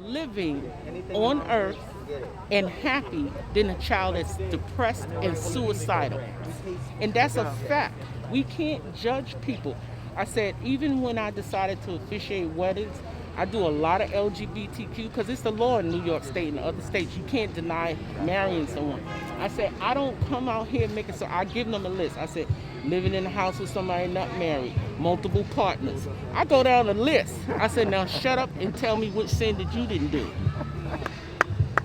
living on earth and happy than a child that's depressed and suicidal. And that's a fact. We can't judge people. I said, even when I decided to officiate weddings, I do a lot of LGBTQ because it's the law in New York State and other states. You can't deny marrying someone. I said, I don't come out here making so. I give them a list. I said, living in a house with somebody not married, multiple partners. I go down the list. I said, now shut up and tell me which sin that you didn't do.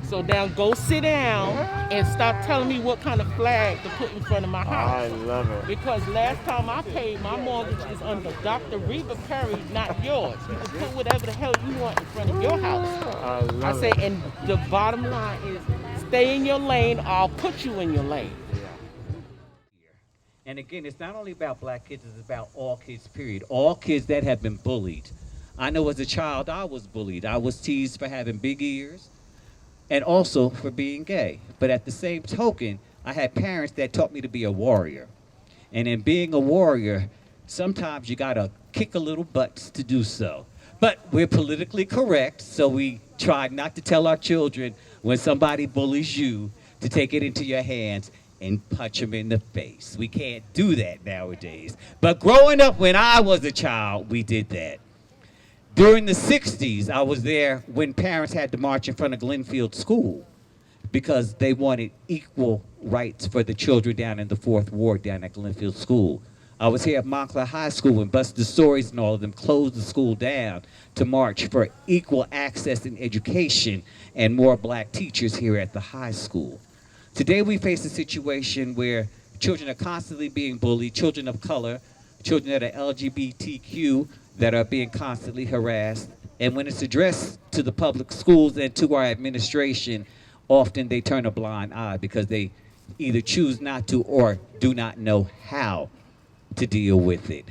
So now go sit down and stop telling me what kind of flag to put in front of my house. I love it. Because last time I paid, my mortgage is under Dr. Reba Perry, not yours. You can put whatever the hell you want in front of your house. I say, and the bottom line is, stay in your lane, or I'll put you in your lane. And again, it's not only about black kids, it's about all kids, period. All kids that have been bullied. I know as a child, I was bullied. I was teased for having big ears and also for being gay. But at the same token, I had parents that taught me to be a warrior. And in being a warrior, sometimes you gotta kick a little butts to do so. But we're politically correct, so we try not to tell our children when somebody bullies you to take it into your hands and punch them in the face. We can't do that nowadays. But growing up when I was a child, we did that. During the 60s, I was there when parents had to march in front of Glenfield School because they wanted equal rights for the children down in the 4th Ward down at Glenfield School. I was here at Montclair High School when Buster Stories and all of them closed the school down to march for equal access in education and more black teachers here at the high school. Today we face a situation where children are constantly being bullied, children of color, children that are LGBTQ that are being constantly harassed. And when it's addressed to the public schools and to our administration, often they turn a blind eye because they either choose not to or do not know how to deal with it.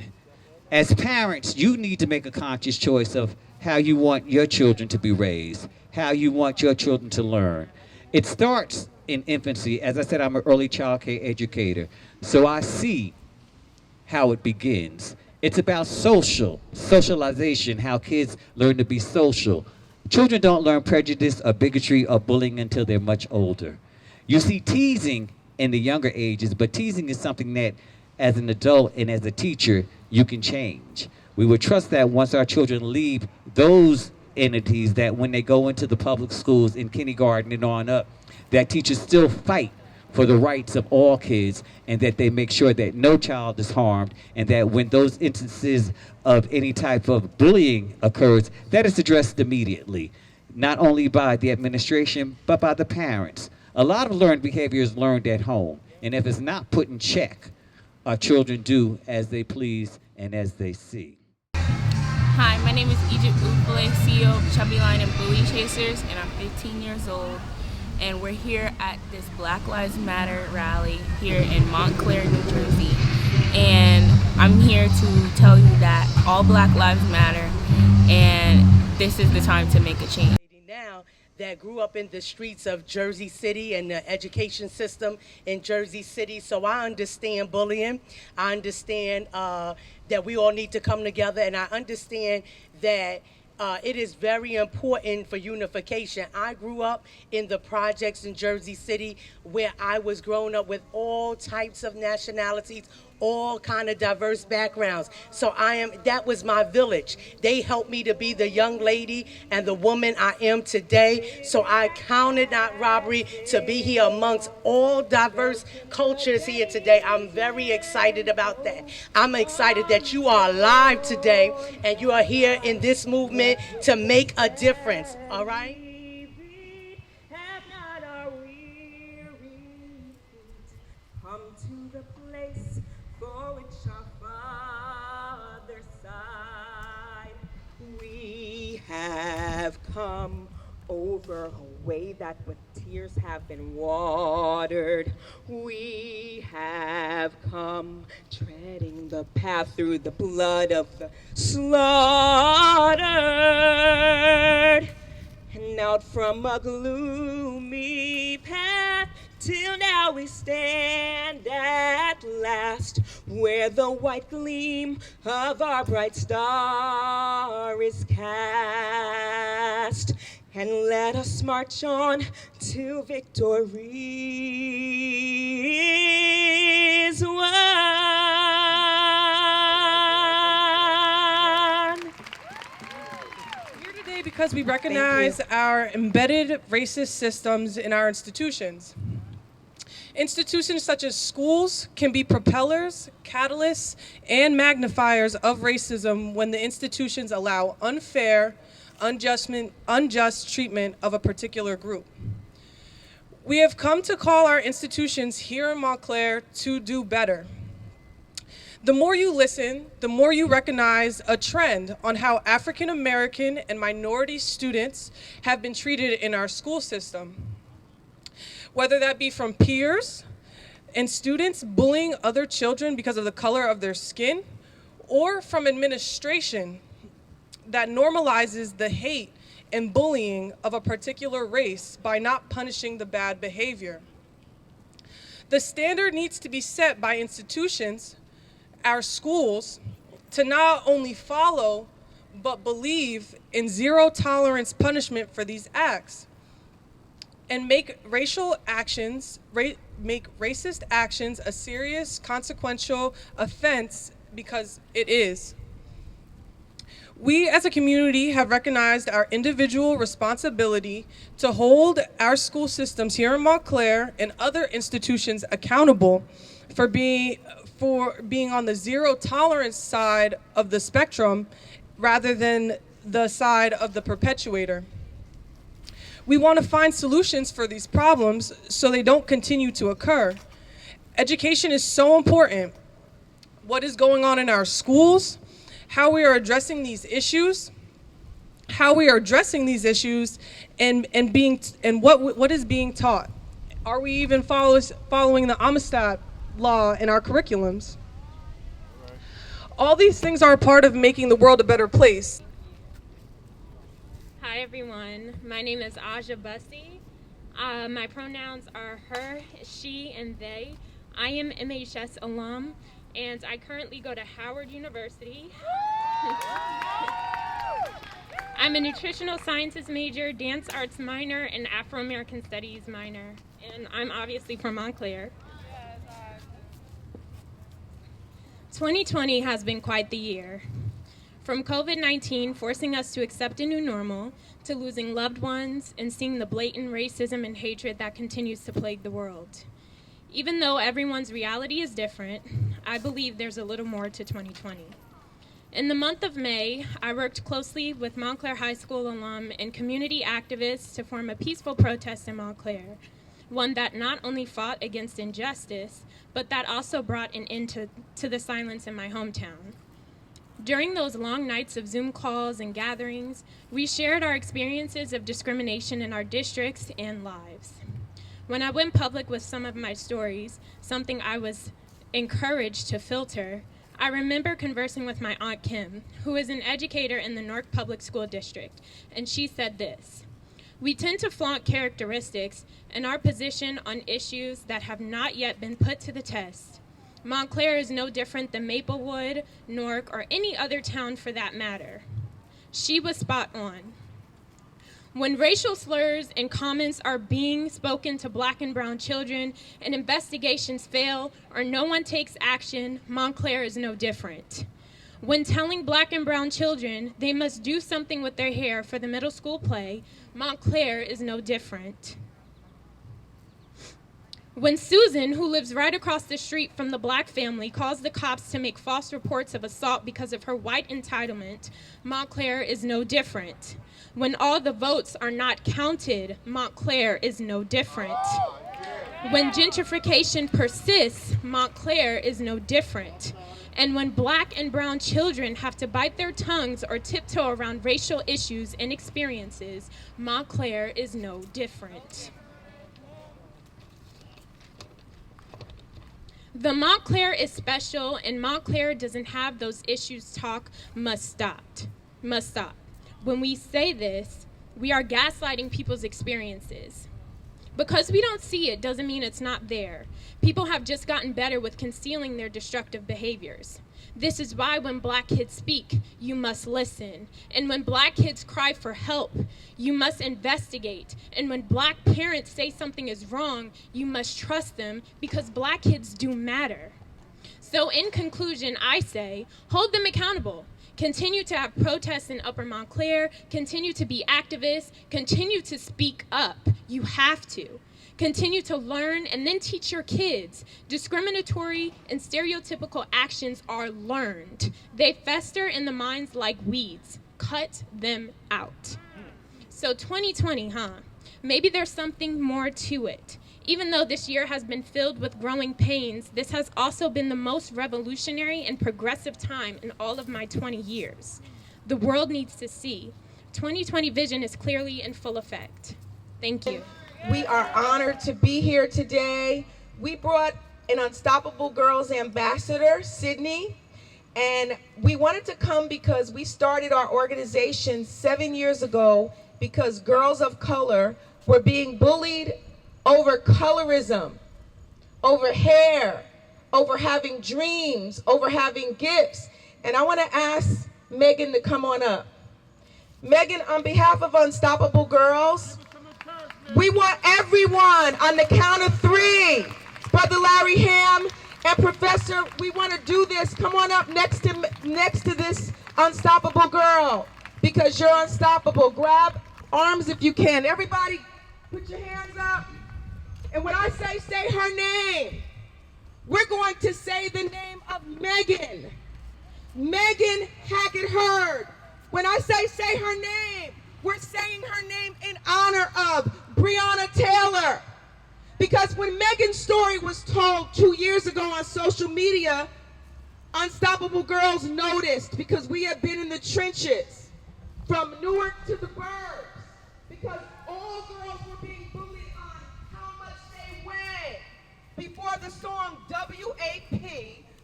As parents, you need to make a conscious choice of how you want your children to be raised, how you want your children to learn. It starts in infancy. As I said, I'm an early child care educator, so I see how it begins. It's about socialization, how kids learn to be social. Children don't learn prejudice or bigotry or bullying until they're much older. You see teasing in the younger ages, but teasing is something that as an adult and as a teacher, you can change. We would trust that once our children leave those entities, that when they go into the public schools in kindergarten and on up, that teachers still fight for the rights of all kids, and that they make sure that no child is harmed, and that when those instances of any type of bullying occurs, that is addressed immediately, not only by the administration, but by the parents. A lot of learned behavior is learned at home, and if it's not put in check, our children do as they please and as they see. Hi, my name is Egypt Ufale, CEO of Chubby Line and Bully Chasers, and I'm 15 years old. And we're here at this Black Lives Matter rally here in Montclair, New Jersey. And I'm here to tell you that all Black Lives matter, and this is the time to make a change. Now that grew up in the streets of Jersey City and the education system in Jersey City, so I understand bullying. I understand that we all need to come together, and I understand that it is very important for unification. I grew up in the projects in Jersey City where I was growing up with all types of nationalities, all kind of diverse backgrounds. So that was my village. They helped me to be the young lady and the woman I am today. So I counted not robbery to be here amongst all diverse cultures here today. I'm very excited about that. I'm excited that you are alive today and you are here in this movement to make a difference, all right? Come to the place for which our Father sighed. We have come over a way that with tears have been watered. We have come treading the path through the blood of the slaughtered. And out from a gloomy path till now we stand at last. where the white gleam of our bright star is cast. And let us march on to victory's won. Here today because we recognize our embedded racist systems in our institutions. Institutions such as schools can be propellers, catalysts, and magnifiers of racism when the institutions allow unfair, unjust treatment of a particular group. We have come to call our institutions here in Montclair to do better. The more you listen, the more you recognize a trend on how African American and minority students have been treated in our school system. Whether that be from peers and students bullying other children because of the color of their skin, or from administration that normalizes the hate and bullying of a particular race by not punishing the bad behavior. The standard needs to be set by institutions, our schools, to not only follow, but believe in zero tolerance punishment for these acts, and make racist actions a serious, consequential offense because it is. We as a community have recognized our individual responsibility to hold our school systems here in Montclair and other institutions accountable for being on the zero tolerance side of the spectrum rather than the side of the perpetuator. We want to find solutions for these problems so they don't continue to occur. Education is so important. What is going on in our schools, how we are addressing these issues, and what is being taught. Are we even following the Amistad law in our curriculums? All these things are a part of making the world a better place. Hi everyone, my name is Aja Bussy. My pronouns are her, she, and they. I am MHS alum, and I currently go to Howard University. I'm a nutritional sciences major, dance arts minor, and Afro-American studies minor, and I'm obviously from Montclair. 2020 has been quite the year. From COVID-19 forcing us to accept a new normal, to losing loved ones and seeing the blatant racism and hatred that continues to plague the world. Even though everyone's reality is different, I believe there's a little more to 2020. In the month of May, I worked closely with Montclair High School alum and community activists to form a peaceful protest in Montclair, one that not only fought against injustice, but that also brought an end to the silence in my hometown. During those long nights of Zoom calls and gatherings, we shared our experiences of discrimination in our districts and lives. When I went public with some of my stories, something I was encouraged to filter, I remember conversing with my Aunt Kim, who is an educator in the Newark Public School District, and she said this: "We tend to flaunt characteristics and our position on issues that have not yet been put to the test. Montclair is no different than Maplewood, Newark, or any other town for that matter." She was spot on. When racial slurs and comments are being spoken to Black and brown children and investigations fail or no one takes action, Montclair is no different. When telling Black and brown children they must do something with their hair for the middle school play, Montclair is no different. When Susan, who lives right across the street from the Black family, calls the cops to make false reports of assault because of her white entitlement, Montclair is no different. When all the votes are not counted, Montclair is no different. When gentrification persists, Montclair is no different. And when Black and brown children have to bite their tongues or tiptoe around racial issues and experiences, Montclair is no different. The Montclair is special, and Montclair doesn't have those issues talk must stop. When we say this, we are gaslighting people's experiences. Because we don't see it doesn't mean it's not there. People have just gotten better with concealing their destructive behaviors. This is why when black kids speak, you must listen. And when black kids cry for help, you must investigate. And when black parents say something is wrong, you must trust them because black kids do matter. So in conclusion, I say, hold them accountable. Continue to have protests in Upper Montclair, continue to be activists, continue to speak up. You have to. Continue to learn and then teach your kids. Discriminatory and stereotypical actions are learned. They fester in the minds like weeds. Cut them out. So 2020, Maybe there's something more to it. Even though this year has been filled with growing pains, this has also been the most revolutionary and progressive time in all of my 20 years. The world needs to see. 2020 vision is clearly in full effect. Thank you. We are honored to be here today. We brought an Unstoppable Girls ambassador, Sydney, and we wanted to come because we started our organization 7 years ago because girls of color were being bullied over colorism, over hair, over having dreams, over having gifts. And I want to ask Megan to come on up. Megan, on behalf of Unstoppable Girls, we want everyone on the count of 3. Brother Larry Ham and Professor, we want to do this. Come on up next to this unstoppable girl because you're unstoppable. Grab arms if you can. Everybody, put your hands up. And when I say her name, we're going to say the name of Megan. Megan Hackett Hurd. When I say her name, we're saying her name in honor of Breonna Taylor. Because when Megan's story was told 2 years ago on social media, Unstoppable Girls noticed because we have been in the trenches from Newark to the Burbs because all girls were being bullied on how much they weigh. Before the song WAP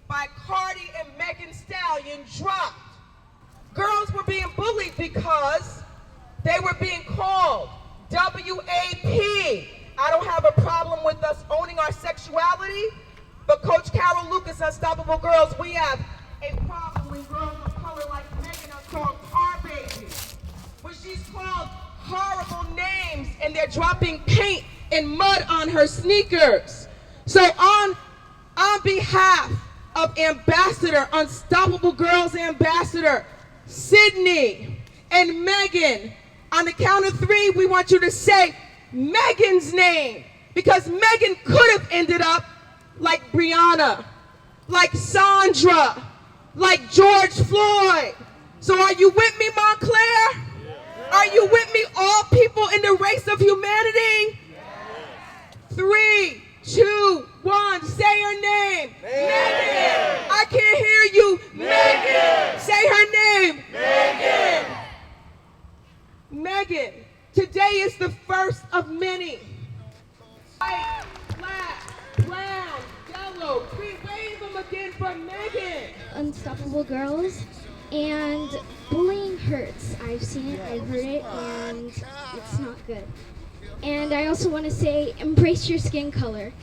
by Cardi and Megan Stallion dropped, girls were being bullied because they were being called WAP. I don't have a problem with us owning our sexuality, but Coach Carol Lucas, Unstoppable Girls, we have a problem when girls of color like Megan are called car babies. When she's called horrible names and they're dropping paint and mud on her sneakers. So on behalf of Ambassador, Unstoppable Girls Ambassador, Sydney and Megan, on the count of 3, we want you to say Megan's name, because Megan could have ended up like Breonna, like Sandra, like George Floyd. So are you with me, Montclair? Are you with me, all people in the race of humanity? 3, 2, 1, say her name. Megan. I can't hear you. Megan. Say her name. Megan. Megan. Today is the first of many. White, black, brown, yellow, green. Wave them again for Megan. Unstoppable Girls, and bullying hurts. I've seen it, I've heard it, and it's not good. And I also want to say, embrace your skin color.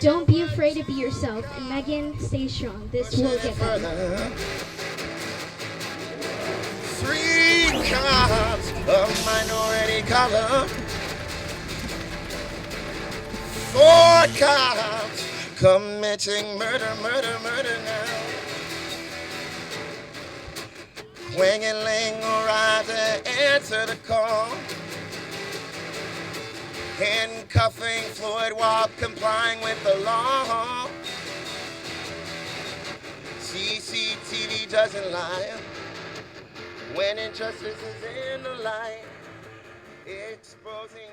Don't be afraid to be yourself. And Megan, stay strong. This will get better. 3 cops of minority color. 4 cops committing murder now. Wang and Ling arrived to answer the call. Handcuffing Floyd while complying with the law. CCTV doesn't lie. When injustice is in the light, exposing